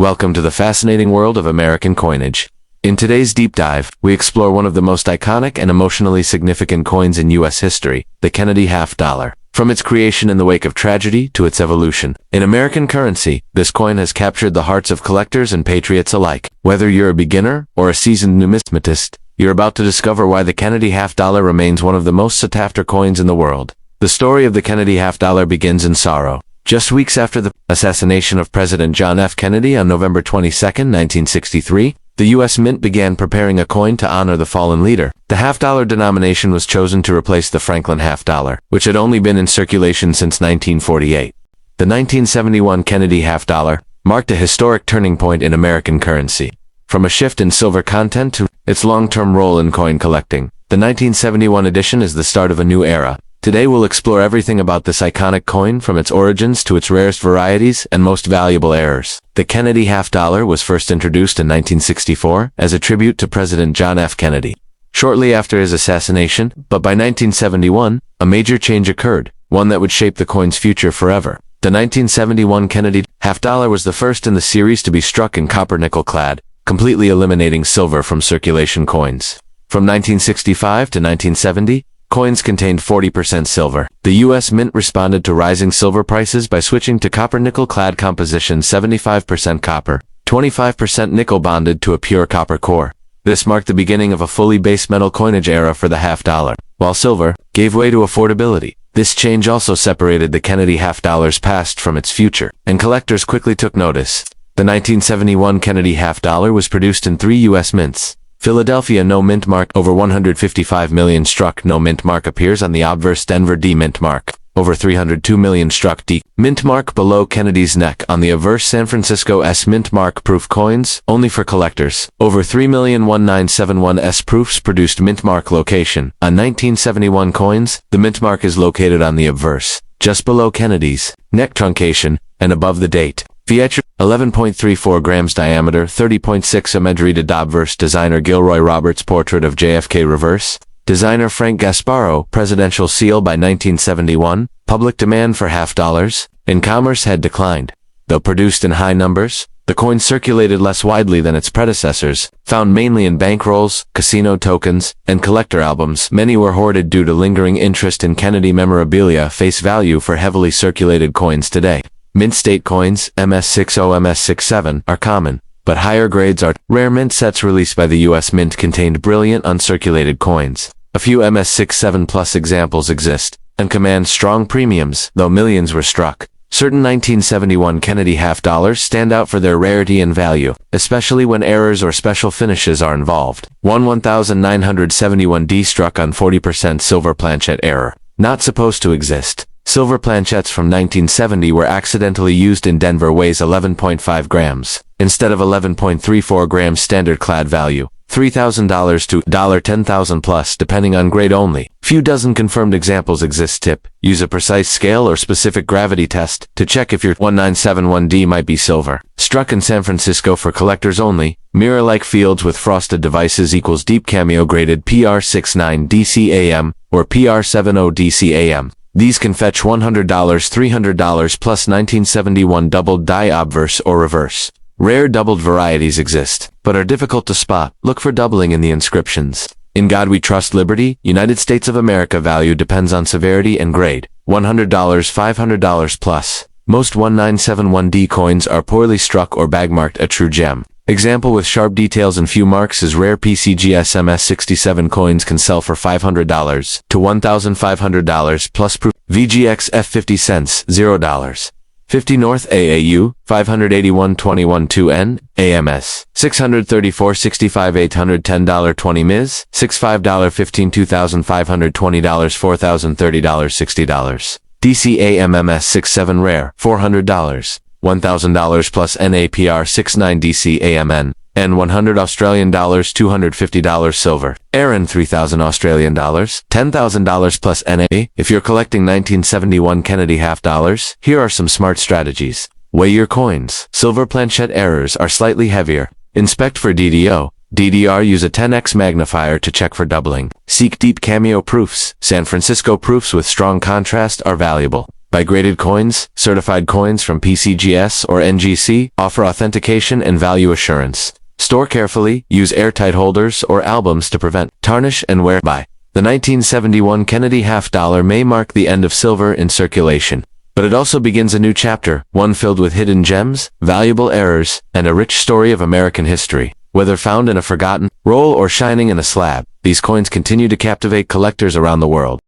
Welcome to the fascinating world of American coinage. In today's deep dive, we explore one of the most iconic and emotionally significant coins in U.S. history, the Kennedy half dollar. From its creation in the wake of tragedy to its evolution in American currency, this coin has captured the hearts of collectors and patriots alike. Whether you're a beginner or a seasoned numismatist, you're about to discover why the Kennedy half dollar remains one of the most sought-after coins in the world. The story of the Kennedy half dollar begins in sorrow. Just weeks after the assassination of President John F. Kennedy on November 22, 1963, the U.S. Mint began preparing a coin to honor the fallen leader. The half-dollar denomination was chosen to replace the Franklin half dollar, which had only been in circulation since 1948. The 1971 Kennedy half dollar marked a historic turning point in American currency. From a shift in silver content to its long-term role in coin collecting, the 1971 edition is the start of a new era. Today we'll explore everything about this iconic coin, from its origins to its rarest varieties and most valuable errors. The Kennedy half dollar was first introduced in 1964 as a tribute to President John F. Kennedy. Shortly after his assassination, but by 1971, a major change occurred, one that would shape the coin's future forever. The 1971 Kennedy half dollar was the first in the series to be struck in copper-nickel clad, completely eliminating silver from circulation coins. From 1965 to 1970, coins contained 40% silver. The U.S. Mint responded to rising silver prices by switching to copper-nickel-clad composition, 75% copper, 25% nickel bonded to a pure copper core. This marked the beginning of a fully base metal coinage era for the half dollar, while silver gave way to affordability. This change also separated the Kennedy half dollar's past from its future, and collectors quickly took notice. The 1971 Kennedy half dollar was produced in 3 U.S. mints. Philadelphia No Mint Mark, over 155 million struck. No Mint Mark appears on the obverse. Denver D Mint Mark, over 302 million struck. D Mint Mark below Kennedy's neck on the obverse. San Francisco S Mint Mark proof coins, only for collectors, over 3,000,1971 S proofs produced. Mint Mark location on 1971 coins, the Mint Mark is located on the obverse, just below Kennedy's neck truncation, and above the date. Feature 11.34 grams diameter, 30.6 Medrita obverse. Designer Gilroy Roberts. Portrait of JFK reverse. Designer Frank Gasparro. Presidential seal by 1971. Public demand for half dollars in commerce had declined. Though produced in high numbers, the coin circulated less widely than its predecessors. Found mainly in bankrolls, casino tokens, and collector albums, many were hoarded due to lingering interest in Kennedy memorabilia. Face value for heavily circulated coins today. Mint state coins, MS60, MS67, are common, but higher grades are rare. Mint sets released by the U.S. Mint contained brilliant uncirculated coins. A few MS67 plus examples exist, and command strong premiums, though millions were struck. Certain 1971 Kennedy half dollars stand out for their rarity and value, especially when errors or special finishes are involved. 1971D struck on 40% silver planchette error. Not supposed to exist. Silver planchettes from 1970 were accidentally used in Denver. Weighs 11.5 grams, instead of 11.34 grams standard clad value. $3,000 to $10,000 plus, depending on grade only. Few dozen confirmed examples exist. Tip: use a precise scale or specific gravity test to check if your 1971D might be silver. Struck in San Francisco for collectors only. Mirror-like fields with frosted devices equals deep cameo graded PR69 DCAM or PR70 DCAM. These can fetch $100, $300 plus. 1971 doubled die obverse or reverse. Rare doubled varieties exist, but are difficult to spot. Look for doubling in the inscriptions. In God We Trust Liberty, United States of America. Value depends on severity and grade. $100, $500 plus. Most 1971D coins are poorly struck or bagmarked. A true gem. Example with sharp details and few marks is rare. PCGS MS67 coins can sell for $500 to $1,500 plus proof. VGX F50 cents, $0. 50 North AAU, 581.21 AMS, 634.65 $810 $20 Ms, $65 15 $2,520 $4,030 $60. DCAMMS 67 rare, $400. $1,000 plus NAPR 69 DCAMN, and $100 Australian dollars $250 silver. Aaron $3,000 Australian dollars, $10,000 plus NA. If you're collecting 1971 Kennedy half dollars, here are some smart strategies. Weigh your coins. Silver planchette errors are slightly heavier. Inspect for DDO. DDR. Use a 10x magnifier to check for doubling. Seek deep cameo proofs. San Francisco proofs with strong contrast are valuable. Buy graded coins. Certified coins from PCGS or NGC offer authentication and value assurance. Store carefully, use airtight holders or albums to prevent tarnish and wear. Buy. The 1971 Kennedy half dollar may mark the end of silver in circulation, but it also begins a new chapter, one filled with hidden gems, valuable errors, and a rich story of American history. Whether found in a forgotten roll or shining in a slab, these coins continue to captivate collectors around the world.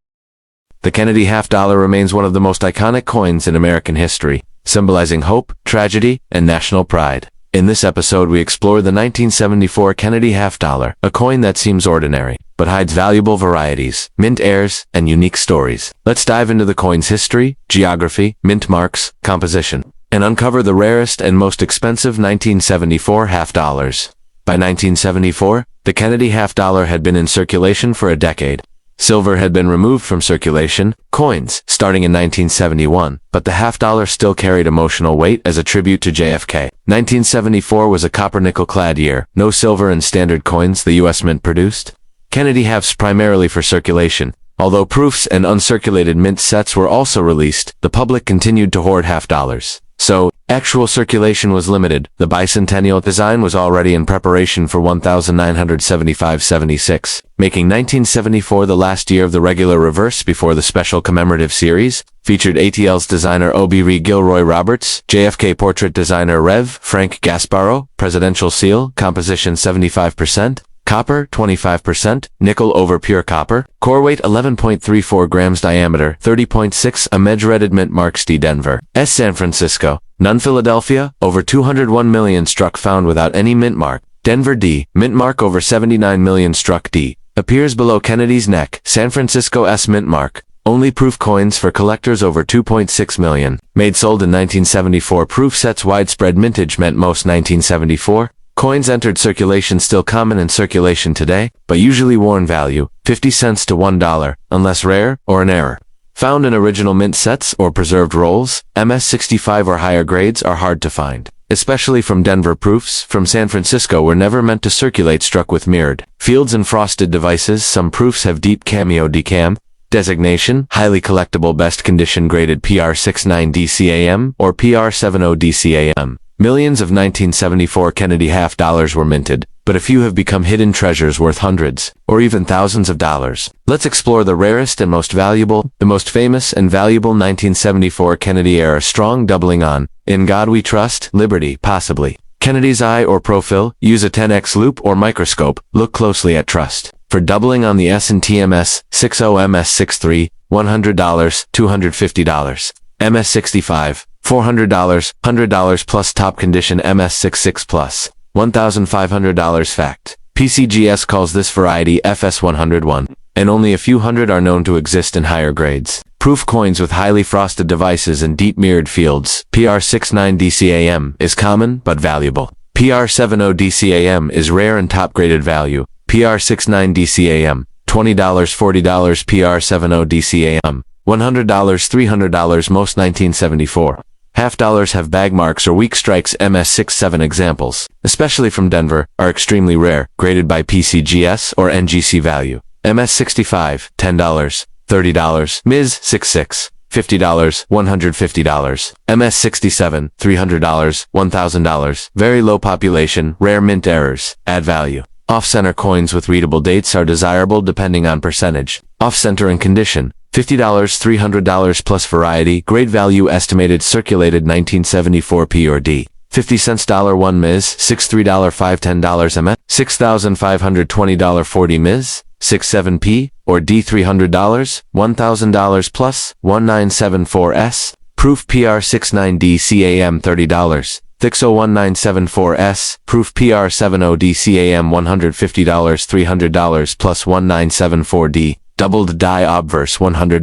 The Kennedy half dollar remains one of the most iconic coins in American history, symbolizing hope, tragedy, and national pride. In this episode, we explore the 1974 Kennedy half dollar, a coin that seems ordinary, but hides valuable varieties, mint heirs, and unique stories. Let's dive into the coin's history, geography, mint marks, composition, and uncover the rarest and most expensive 1974 half dollars. By 1974, the Kennedy half dollar had been in circulation for a decade. Silver had been removed from circulation, coins, starting in 1971, but the half dollar still carried emotional weight as a tribute to JFK. 1974 was a copper-nickel-clad year, no silver in standard coins the U.S. Mint produced. Kennedy halves primarily for circulation. Although proofs and uncirculated mint sets were also released, the public continued to hoard half dollars. So, actual circulation was limited. The bicentennial design was already in preparation for 1975-76, making 1974 the last year of the regular reverse before the special commemorative series, featured ATL's designer O.B. Gilroy Roberts, JFK portrait designer Rev. Frank Gasparro, presidential seal, composition 75%, copper 25%, nickel over pure copper, core weight 11.34 grams, diameter 30.6, image mint marks D. Denver, S. San Francisco, none Philadelphia, over 201 million struck found without any mint mark, Denver D. Mint mark over 79 million struck D. Appears below Kennedy's neck, San Francisco S. Mint mark. Only proof coins for collectors over 2.6 million. Made sold in 1974. Proof sets widespread mintage meant most 1974. Coins entered circulation still common in circulation today, but usually worn value, 50 cents to $1, unless rare or an error. Found in original mint sets or preserved rolls, MS-65 or higher grades are hard to find. Especially from Denver. Proofs from San Francisco were never meant to circulate, struck with mirrored fields and frosted devices. Some proofs have deep cameo decam designation, highly collectible, best condition, graded PR69 DCAM or PR70 DCAM. Millions of 1974 Kennedy half dollars were minted, but a few have become hidden treasures worth hundreds, or even thousands of dollars. Let's explore the rarest and most valuable, the most famous and valuable 1974 Kennedy era strong doubling on. In God We Trust, Liberty, possibly. Kennedy's eye or profile, use a 10x loop or microscope, look closely at trust. For doubling on the S&T MS, 60 MS63, $100, $250. MS65. $400, $100 plus top condition MS66 plus, $1,500 fact. PCGS calls this variety FS101, and only a few hundred are known to exist in higher grades. Proof coins with highly frosted devices and deep mirrored fields, PR69 DCAM, is common but valuable. PR70 DCAM is rare and top-graded value. PR69 DCAM, $20, $40, PR70 DCAM, $100, $300 most 1974. Half dollars have bag marks or weak strikes. MS67 examples, especially from Denver, are extremely rare, graded by PCGS or NGC value. MS65, $10, $30, MS66, $50, $150, MS67, $300, $1,000, very low population, rare mint errors, add value. Off-center coins with readable dates are desirable depending on percentage. Off-center and condition. $50, $300 plus variety, grade value estimated circulated 1974 P or D. 50 cents $1 Ms, $63 $5 $10 MS, $6,520 40 Ms, 67 P or D. $300, $1,000 plus, 1974 S. Proof PR69 DCAM $30. Thixo 1974 S. Proof PR70 DCAM $150, $300 plus 1974 D. Doubled die obverse $100,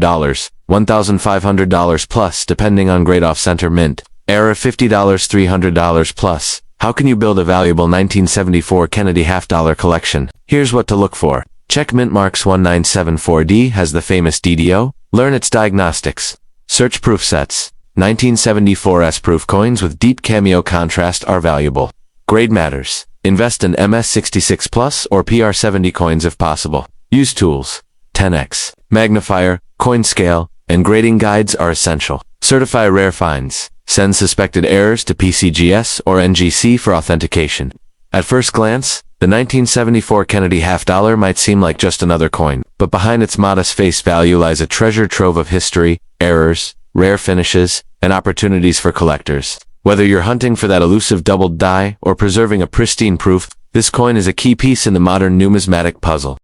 $1,500 plus depending on grade. Off-center mint. Error $50, $300 plus. How can you build a valuable 1974 Kennedy half-dollar collection? Here's what to look for. Check mint marks. 1974D has the famous DDO. Learn its diagnostics. Search proof sets. 1974 S proof coins with deep cameo contrast are valuable. Grade matters. Invest in MS66 plus or PR70 coins if possible. Use tools. 10x, magnifier, coin scale, and grading guides are essential. Certify rare finds. Send suspected errors to PCGS or NGC for authentication. At first glance, the 1974 Kennedy half-dollar might seem like just another coin, but behind its modest face value lies a treasure trove of history, errors, rare finishes, and opportunities for collectors. Whether you're hunting for that elusive doubled die or preserving a pristine proof, this coin is a key piece in the modern numismatic puzzle.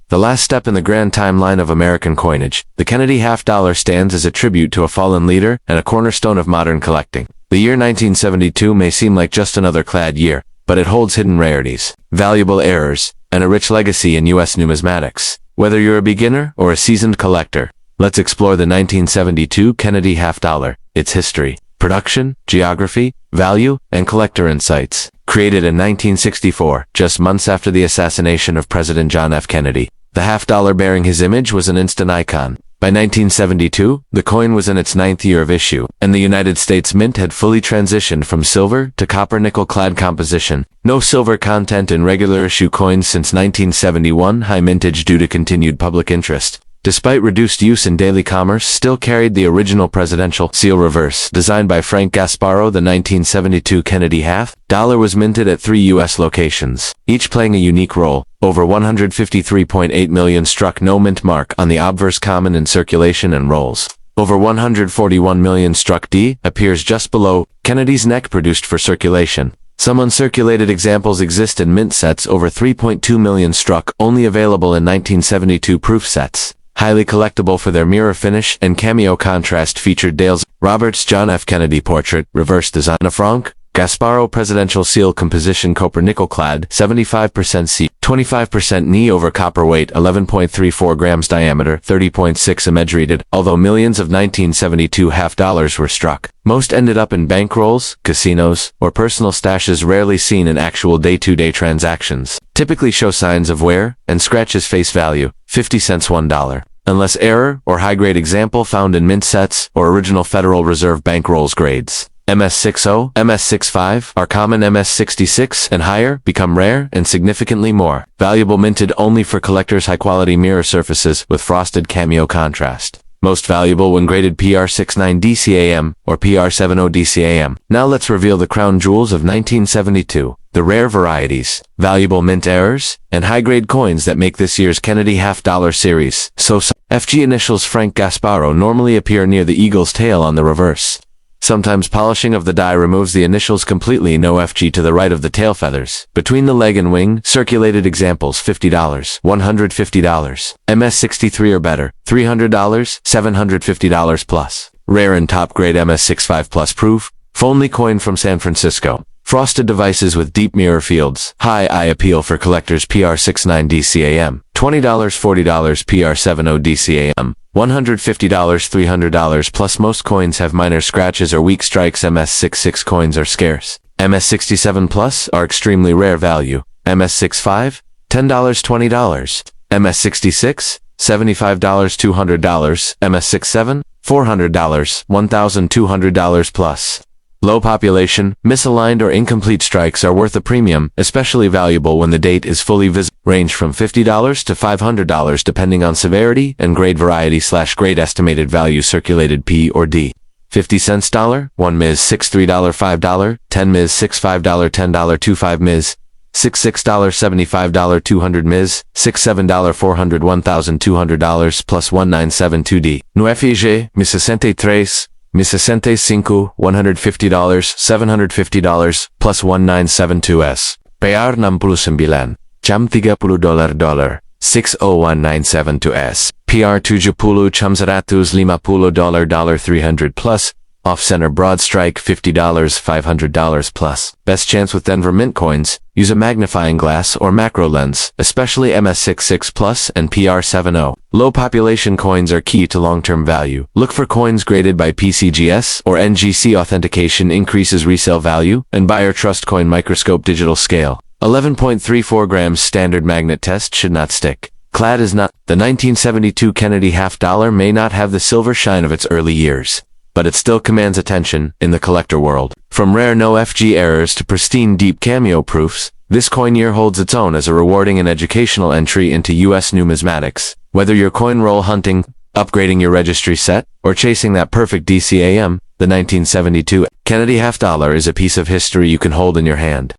The last step in the grand timeline of American coinage, the Kennedy half-dollar stands as a tribute to a fallen leader and a cornerstone of modern collecting. The year 1972 may seem like just another clad year, but it holds hidden rarities, valuable errors, and a rich legacy in U.S. numismatics. Whether you're a beginner or a seasoned collector, let's explore the 1972 Kennedy half-dollar, its history, production, geography, value, and collector insights. Created in 1964, just months after the assassination of President John F. Kennedy, the half-dollar bearing his image was an instant icon. By 1972, the coin was in its 9th year of issue, and the United States Mint had fully transitioned from silver to copper-nickel clad composition. No silver content in regular issue coins since 1971, high mintage due to continued public interest. Despite reduced use in daily commerce, still carried the original presidential seal reverse. Designed by Frank Gasparro, the 1972 Kennedy half-dollar was minted at 3 U.S. locations, each playing a unique role. Over 153.8 million struck no mint mark on the obverse common in circulation and rolls. Over 141 million struck D, appears just below Kennedy's neck produced for circulation. Some uncirculated examples exist in mint sets. Over 3.2 million struck, only available in 1972 proof sets. Highly collectible for their mirror finish and cameo contrast featured Dale's Roberts John F. Kennedy portrait, reverse design. A Frank Gasparro presidential seal composition, copper nickel clad, 75% C, 25% Ni over copper weight, 11.34 grams diameter, 30.6 image rated. Although millions of 1972 half-dollars were struck, most ended up in bankrolls, casinos, or personal stashes, rarely seen in actual day-to-day transactions. Typically show signs of wear and scratches. Face value, 50 cents $1. Unless error or high-grade example found in mint sets or original Federal Reserve bankrolls grades. MS60, MS65 are common. MS66 and higher become rare and significantly more valuable, minted only for collectors. High-quality mirror surfaces with frosted cameo contrast. Most valuable when graded PR69 DCAM or PR70 DCAM. Now let's reveal the crown jewels of 1972, the rare varieties, valuable mint errors, and high-grade coins that make this year's Kennedy half-dollar series so. FG initials Frank Gasparro normally appear near the eagle's tail on the reverse. Sometimes polishing of the die removes the initials completely. No FG to the right of the tail feathers. Between the leg and wing, circulated examples $50, $150, MS63 or better, $300, $750 plus. Rare and top-grade MS65 plus proof, only coin from San Francisco. Frosted devices with deep mirror fields, high eye appeal for collectors. PR69 DCAM, $20, $40 PR70 DCAM, $150, $300 plus. Most coins have minor scratches or weak strikes. MS66 coins are scarce. MS67 plus are extremely rare value. MS65, $10, $20. MS66, $75, $200. MS67, $400, $1,200 plus. Low population, misaligned or incomplete strikes are worth a premium, especially valuable when the date is fully visible. Range from $50 to $500 depending on severity and grade. Variety/grade estimated value circulated P or D. 50 cents $1 Ms. $6 $3 $5 10 Ms. $6 $5 $10 25 Ms. $6 $6 $75 200 Ms. $6 $7 $400 $1,200 plus 1972 D. 9G, Mi 63, Mi 65, $150, $750 plus 1972S. PR 69, jam $30 $60197 PR 70 jam $150 $300 plus. Off-center broad strike $50 $500 plus. Best chance with Denver Mint coins, use a magnifying glass or macro lens, especially MS66 plus and PR70. Low population coins are key to long-term value. Look for coins graded by PCGS or NGC. Authentication increases resale value, and buyer trust. Coin microscope digital scale. 11.34 grams standard magnet test should not stick. Clad is not. The 1972 Kennedy half-dollar may not have the silver shine of its early years, but it still commands attention in the collector world. From rare no FG errors to pristine deep cameo proofs, this coin year holds its own as a rewarding and educational entry into U.S. numismatics. Whether you're coin roll hunting, Upgrading your registry set, or chasing that perfect DCAM, the 1972 Kennedy half dollar is a piece of history you can hold in your hand.